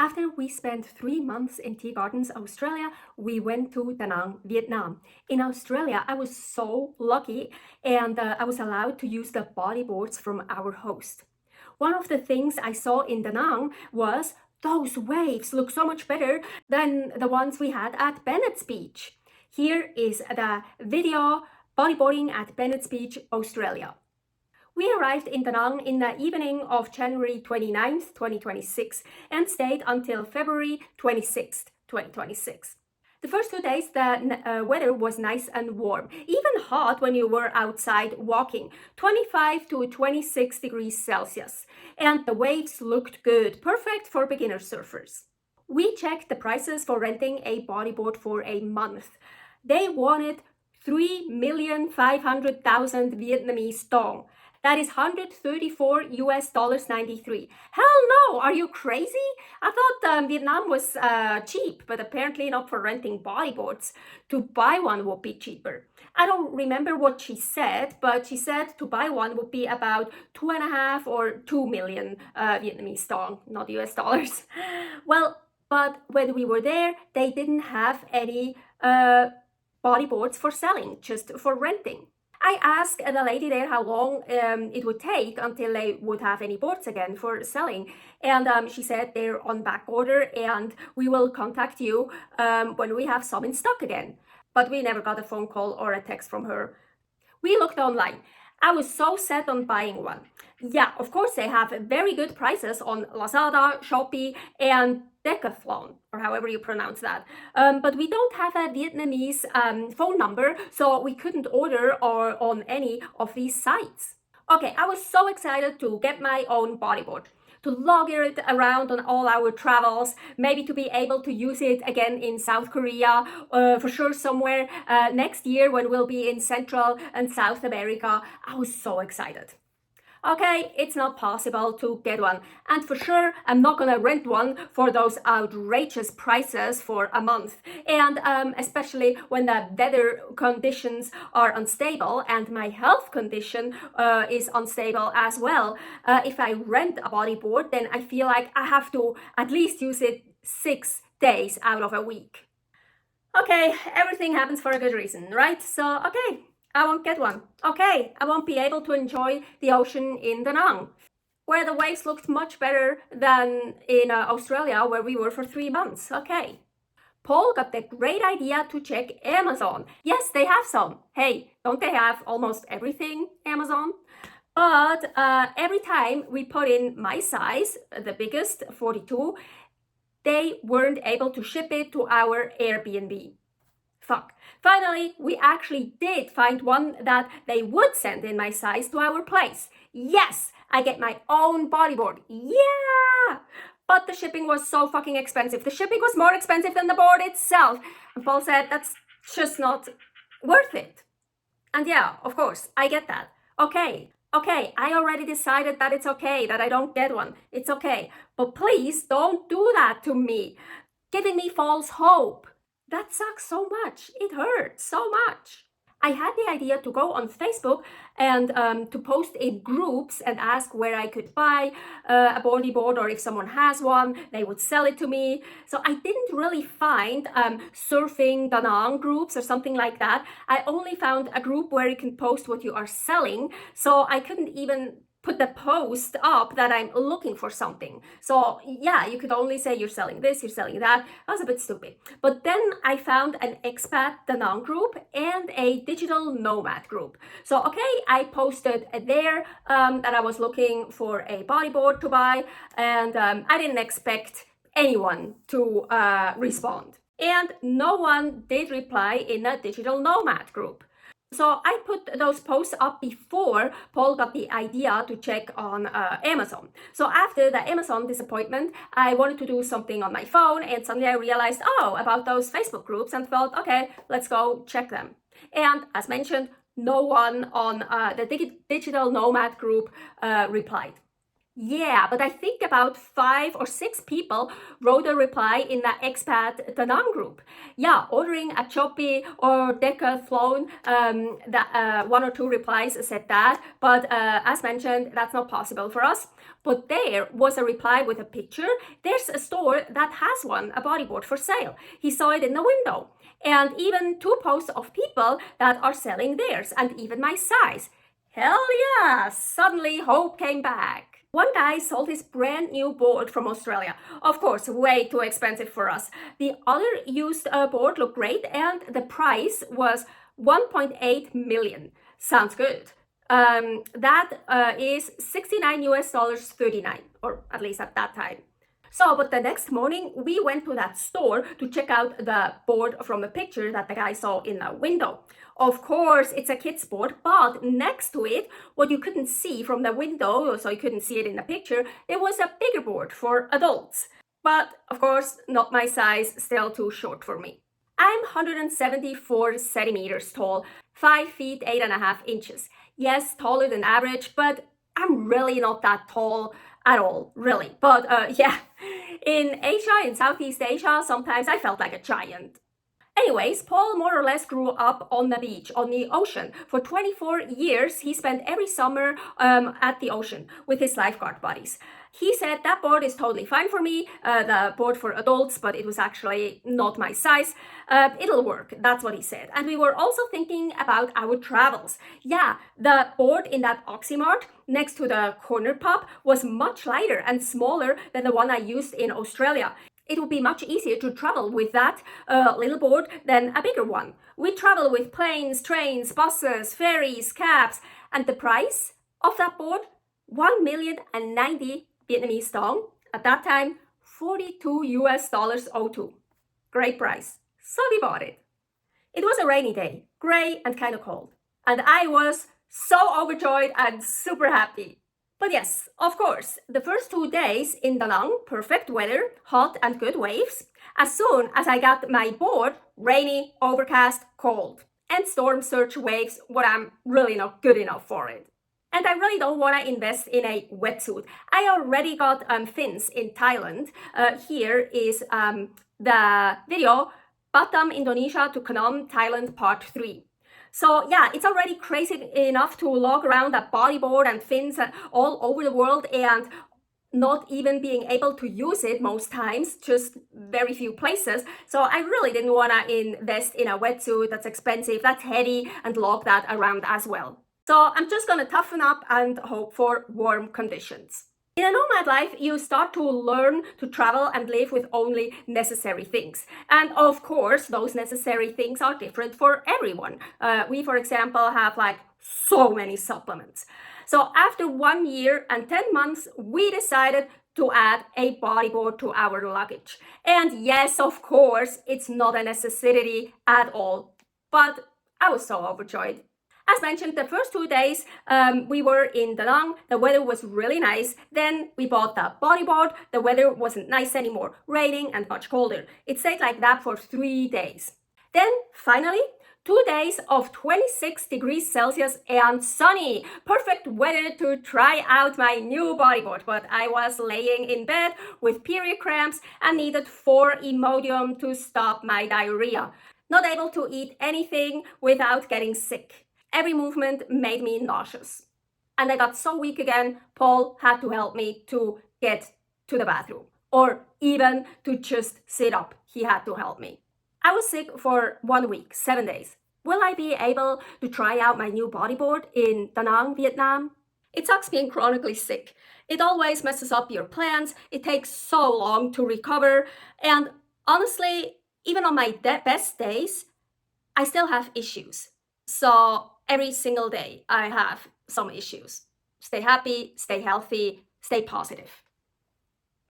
After we spent 3 months in Tea Gardens, Australia, we went to Da Nang, Vietnam. In Australia, I was so lucky and I was allowed to use the bodyboards from our host. One of the things I saw in Da Nang was those waves look so much better than the ones we had at Bennett's Beach. Here is the video bodyboarding at Bennett's Beach, Australia. We arrived in Da Nang in the evening of January 29th, 2026 and stayed until February 26th, 2026. The first 2 days the weather was nice and warm, even hot when you were outside walking, 25 to 26 degrees Celsius, and the waves looked good, perfect for beginner surfers. We checked the prices for renting a bodyboard for a month. They wanted 3,500,000 Vietnamese dong. That is $134.93. Hell no, are you crazy? I thought Vietnam was cheap, but apparently not for renting bodyboards. To buy one would be cheaper. I don't remember what she said, but she said to buy one would be about 2.5 or 2 million Vietnamese dong, not US dollars. Well, but when we were there, they didn't have any bodyboards for selling, just for renting. I asked the lady there how long it would take until they would have any boards again for selling, and she said they're on back order and we will contact you when we have some in stock again. But we never got a phone call or a text from her. We looked online. I was so set on buying one. Yeah, of course they have very good prices on Lazada, Shopee, and Decathlon, or however you pronounce that. But we don't have a Vietnamese phone number, so we couldn't order or on any of these sites. Okay, I was so excited to get my own bodyboard, to lug it around on all our travels, maybe to be able to use it again in South Korea, for sure somewhere next year when we'll be in Central and South America. I was so excited. Okay, it's not possible to get one, and for sure I'm not gonna rent one for those outrageous prices for a month, and especially when the weather conditions are unstable and my health condition is unstable as well. If I rent a bodyboard, then I feel like I have to at least use it 6 days out of a week. Okay, everything happens for a good reason, right? So, okay, I won't get one. Okay, I won't be able to enjoy the ocean in Da Nang, where the waves looked much better than in Australia, where we were for 3 months. Okay. Paul got the great idea to check Amazon. Yes, they have some. Hey, don't they have almost everything, Amazon? But every time we put in my size, the biggest, 42, they weren't able to ship it to our Airbnb. Fuck. Finally, we actually did find one that they would send in my size to our place. Yes, I get my own bodyboard. Yeah! But the shipping was so fucking expensive. The shipping was more expensive than the board itself. And Paul said that's just not worth it. And yeah, of course, I get that. Okay, I already decided that it's okay that I don't get one. It's okay. But please don't do that to me. Giving me false hope. That sucks so much. It hurts so much. I had the idea to go on Facebook and to post in groups and ask where I could buy a bodyboard, or if someone has one, they would sell it to me. So I didn't really find surfing Da Nang groups or something like that. I only found a group where you can post what you are selling. So I couldn't even put the post up that I'm looking for something. So yeah, you could only say you're selling this, you're selling that. That was a bit stupid. But then I found an expat Da Nang group and a digital nomad group. So okay, I posted there that I was looking for a bodyboard to buy, and I didn't expect anyone to respond. And no one did reply in the digital nomad group. So I put those posts up before Paul got the idea to check on Amazon. So after the Amazon disappointment, I wanted to do something on my phone, and suddenly I realized, about those Facebook groups, and thought, okay, let's go check them. And as mentioned, no one on the Digital Nomad group replied. Yeah, but I think about 5 or 6 people wrote a reply in the expat Danang group. Yeah, ordering a Choppy or Decathlon, that 1 or 2 replies said that, but as mentioned, that's not possible for us. But there was a reply with a picture. There's a store that has one, a bodyboard for sale. He saw it in the window. And even 2 posts of people that are selling theirs, and even my size. Hell yeah! Suddenly hope came back. One guy sold his brand new board from Australia. Of course, way too expensive for us. The other used board looked great and the price was 1.8 million. Sounds good. That is 69 US dollars 39, or at least at that time. So, but the next morning we went to that store to check out the board from the picture that the guy saw in the window. Of course, it's a kid's board, but next to it, what you couldn't see from the window, so you couldn't see it in the picture, there was a bigger board for adults. But of course, not my size, still too short for me. I'm 174 centimeters tall, 5 feet 8.5 inches. Yes, taller than average, but I'm really not that tall at all, really. But yeah, in Asia, in Southeast Asia, sometimes I felt like a giant. Anyways, Paul more or less grew up on the beach, on the ocean. For 24 years, he spent every summer at the ocean with his lifeguard buddies. He said that board is totally fine for me, the board for adults, but it was actually not my size. It'll work, that's what he said. And we were also thinking about our travels. Yeah, the board in that Oxymart next to the corner pub was much lighter and smaller than the one I used in Australia. It would be much easier to travel with that little board than a bigger one. We travel with planes, trains, buses, ferries, cabs, and the price of that board, 1,090 Vietnamese dong. At that time, 42 US dollars 02. Great price. So we bought it. It was a rainy day, gray and kind of cold. And I was so overjoyed and super happy. But yes, of course, the first 2 days in Da Nang, perfect weather, hot and good waves. As soon as I got my board, rainy, overcast, cold. And storm surge waves, what I'm really not good enough for it. And I really don't want to invest in a wetsuit. I already got fins in Thailand. Here is the video, Batam, Indonesia to Phnom, Thailand, part 3. So yeah, it's already crazy enough to log around a bodyboard and fins all over the world and not even being able to use it most times, just very few places. So I really didn't want to invest in a wetsuit that's expensive, that's heavy, and log that around as well. So I'm just gonna toughen up and hope for warm conditions. In a nomad life, you start to learn to travel and live with only necessary things. And of course, those necessary things are different for everyone. We, for example, have like so many supplements. So after 1 year and 10 months, we decided to add a bodyboard to our luggage. And yes, of course, it's not a necessity at all, but I was so overjoyed. As mentioned, the first 2 days we were in Da Nang, the weather was really nice. Then we bought the bodyboard, the weather wasn't nice anymore, raining and much colder. It stayed like that for 3 days. Then finally, 2 days of 26 degrees Celsius and sunny. Perfect weather to try out my new bodyboard, but I was laying in bed with period cramps and needed 4 Imodium to stop my diarrhea. Not able to eat anything without getting sick. Every movement made me nauseous. And I got so weak again, Paul had to help me to get to the bathroom. Or even to just sit up, he had to help me. I was sick for 1 week, 7 days. Will I be able to try out my new bodyboard in Da Nang, Vietnam? It sucks being chronically sick. It always messes up your plans. It takes so long to recover. And honestly, even on my best days, I still have issues. So every single day I have some issues. Stay happy, stay healthy, stay positive.